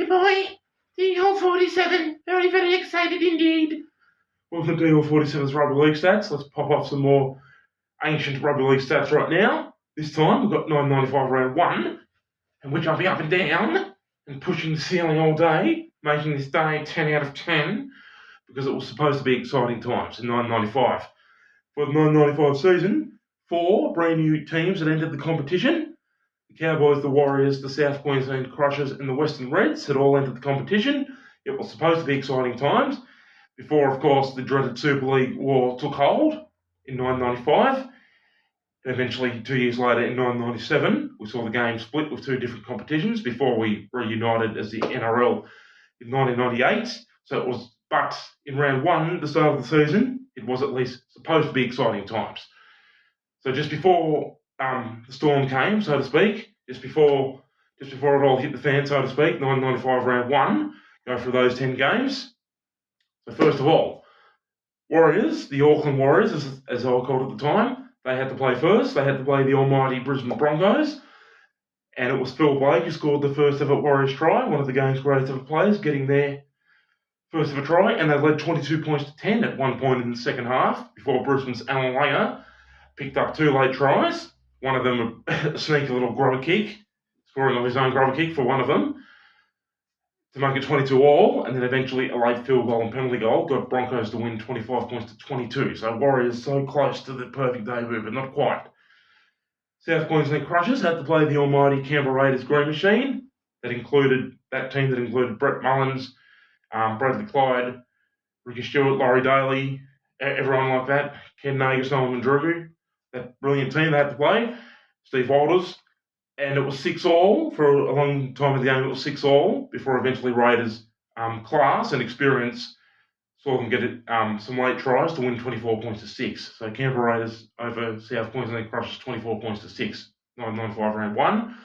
boy, DL47. Very, very excited indeed. Welcome to DL47's Rugby League stats. Let's pop off some more ancient Rugby League stats right now. This time we've got 995 round 1, and we're jumping up and down and pushing the ceiling all day, making this day 10 out of 10, because it was supposed to be exciting times in 995. For the 995 season, 4 brand new teams that entered the competition. The Cowboys, the Warriors, the South Queensland Crushers and the Western Reds had all entered the competition. It was supposed to be exciting times before, of course, the dreaded Super League war took hold in 995. And eventually, 2 years later, in 997, we saw the game split with 2 different competitions before we reunited as the NRL in 1998. So it was, but in round 1, the start of the season, it was at least supposed to be exciting times. So just before the storm came, so to speak, just before it all hit the fan, so to speak, 995 round 1, go through those 10 games. So first of all, Warriors, the Auckland Warriors, as I called at the time, they had to play first. They had to play the almighty Brisbane Broncos, and it was Phil Blake who scored the first ever Warriors try, one of the game's greatest ever players, getting their first ever try, and they led 22 points to 10 at one point in the second half before Brisbane's Alan Langer picked up 2 late tries. One of them a sneaky little grubber kick, scoring on his own grubber kick for one of them, to make it 22 all, and then eventually a late field goal and penalty goal got Broncos to win 25 points to 22. So Warriors so close to the perfect debut, but not quite. South Queensland Crushers had to play the almighty Canberra Raiders Green Machine. That team that included Brett Mullins, Bradley Clyde, Ricky Stewart, Laurie Daly, everyone like that, Ken Nagus, Nolan Mandrugu. That brilliant team they had to play, Steve Walters, and it was 6 all for a long time of the game. It was 6 all before eventually Raiders' class and experience saw them get some late tries to win 24 points to 6. So Canberra Raiders over South Queensland Crushers 24 points to 6, 995 round 1.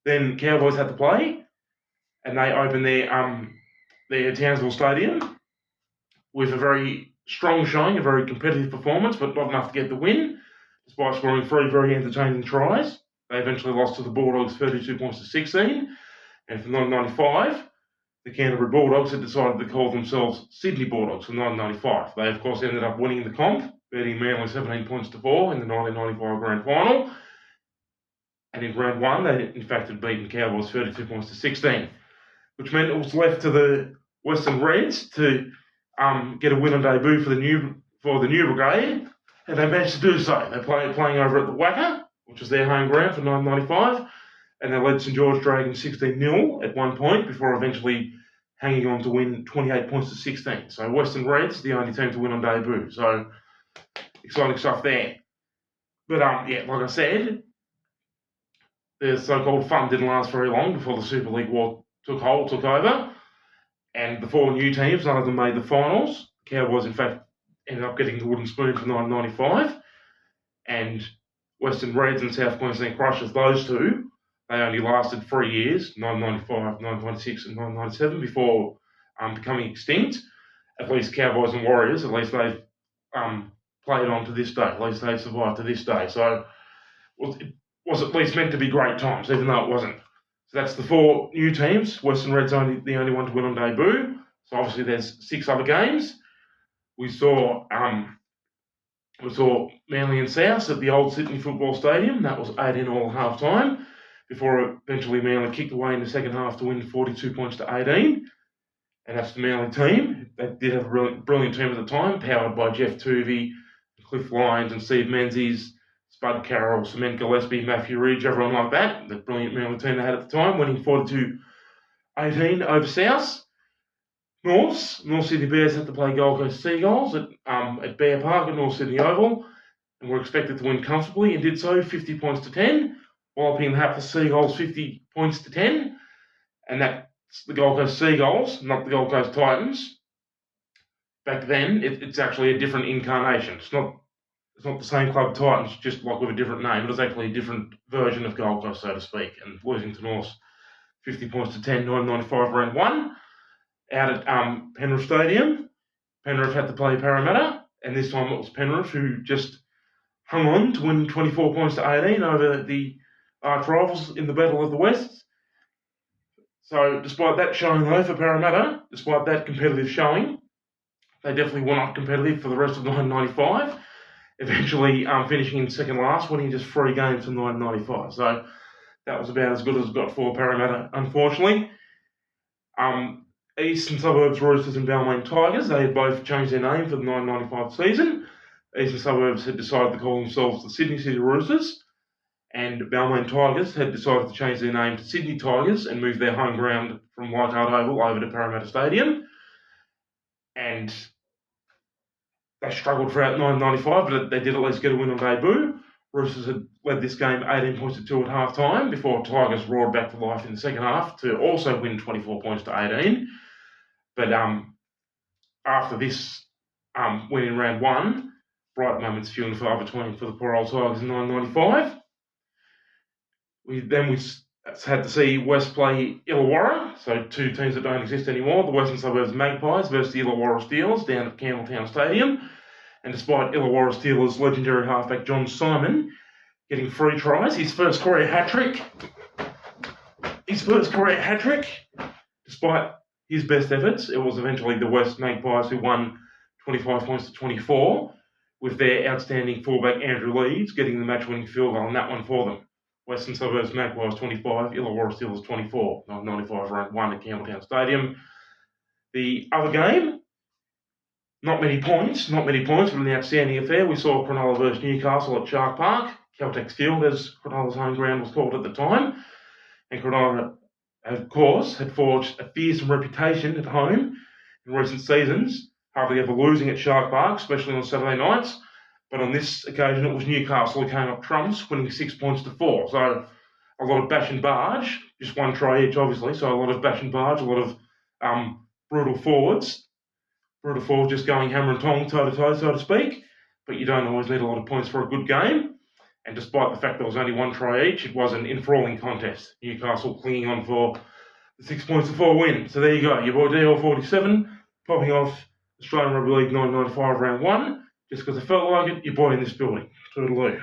Then Cowboys had to play, and they opened their Townsville Stadium with a very strong showing, a very competitive performance, but not enough to get the win. Despite scoring 3 very entertaining tries, they eventually lost to the Bulldogs 32 points to 16. And for 995, the Canterbury Bulldogs had decided to call themselves Sydney Bulldogs for 995. They, of course, ended up winning the comp, beating Manly 17 points to 4 in the 1995 grand final. And in round 1, they, in fact, had beaten Cowboys 32 points to 16, which meant it was left to the Western Reds to get a win on debut for the new brigade. And they managed to do so. They playing over at the Wacker, which was their home ground for 995, and they led St George Dragons 16-0 at one point before eventually hanging on to win 28 points to 16. So Western Reds, the only team to win on debut. So exciting stuff there. But like I said, the so-called fun didn't last very long before the Super League war took over, and the 4 new teams, none of them made the finals. The Cowboys, in fact, ended up getting the wooden spoon for 995, and Western Reds and South Queensland Crushers, those 2, they only lasted 3 years, 995, 996 and 997, before becoming extinct. At least Cowboys and Warriors, at least they've played on to this day, at least they've survived to this day. So it was at least meant to be great times, even though it wasn't. So that's the 4 new teams. Western Reds only the only one to win on debut. So obviously there's 6 other games. We saw Manly and South at the old Sydney Football Stadium. That was 18 all half time, before eventually Manly kicked away in the second half to win 42 points to 18. And that's the Manly team. They did have a brilliant team at the time, powered by Jeff Tuvey, Cliff Lyons and Steve Menzies, Spud Carroll, Cement Gillespie, Matthew Ridge, everyone like that. The brilliant Manly team they had at the time, winning 42-18 over South. North Sydney Bears had to play Gold Coast Seagulls at Bear Park at North Sydney Oval, and were expected to win comfortably, and did so, 50 points to 10, walloping the hapless Seagulls 50 points to 10, and that's the Gold Coast Seagulls, not the Gold Coast Titans. Back then, it's actually a different incarnation. It's not the same club Titans, just like with a different name. It was actually a different version of Gold Coast, so to speak, and losing to North 50 points to 10, 995 round 1. Out at Penrith Stadium, Penrith had to play Parramatta, and this time it was Penrith who just hung on to win 24 points to 18 over the arch rivals in the Battle of the West. So despite that showing though for Parramatta, despite that competitive showing, they definitely were not competitive for the rest of 1995, eventually finishing in second last, winning just 3 games from 1995. So that was about as good as it got for Parramatta, unfortunately. Eastern Suburbs Roosters and Balmain Tigers, they had both changed their name for the 1995 season. Eastern Suburbs had decided to call themselves the Sydney City Roosters, and Balmain Tigers had decided to change their name to Sydney Tigers and move their home ground from Leichhardt Oval over to Parramatta Stadium. And they struggled throughout 1995, but they did at least get a win on debut. Roosters had led this game 18 points to 2 at half time before Tigers roared back to life in the second half to also win 24 points to 18. But after this win in round 1, bright moments few and far between for the poor old Tigers in 1995. We had to see West play Illawarra, so 2 teams that don't exist anymore, the Western Suburbs Magpies versus the Illawarra Steelers down at Campbelltown Stadium. And despite Illawarra Steelers' legendary halfback John Simon getting 3 tries, his first career hat-trick, despite his best efforts, it was eventually the West Magpies who won 25 points to 24, with their outstanding fullback Andrew Leeds getting the match-winning field goal on that one for them. Western Suburbs Magpies 25, Illawarra Steelers 24, 95 round 1 at Campbelltown Stadium. The other game, not many points, but an outstanding affair. We saw Cronulla versus Newcastle at Shark Park, Caltex Field as Cronulla's home ground was called at the time. And Cronulla, of course, had forged a fearsome reputation at home in recent seasons, hardly ever losing at Shark Park, especially on Saturday nights. But on this occasion, it was Newcastle who came up trumps, winning 6 points to 4. So a lot of bash and barge, just 1 try each, obviously. So a lot of bash and barge, a lot of brutal forwards just going hammer and tong, toe-to-toe, so to speak. But you don't always need a lot of points for a good game. And despite the fact there was only 1 try each, it was an enthralling contest. Newcastle clinging on for the 6 points to 4 win. So there you go, your boy DL47 popping off Australian Rugby League 1995 round 1. Just because I felt like it, your boy in this building. Toodaloo.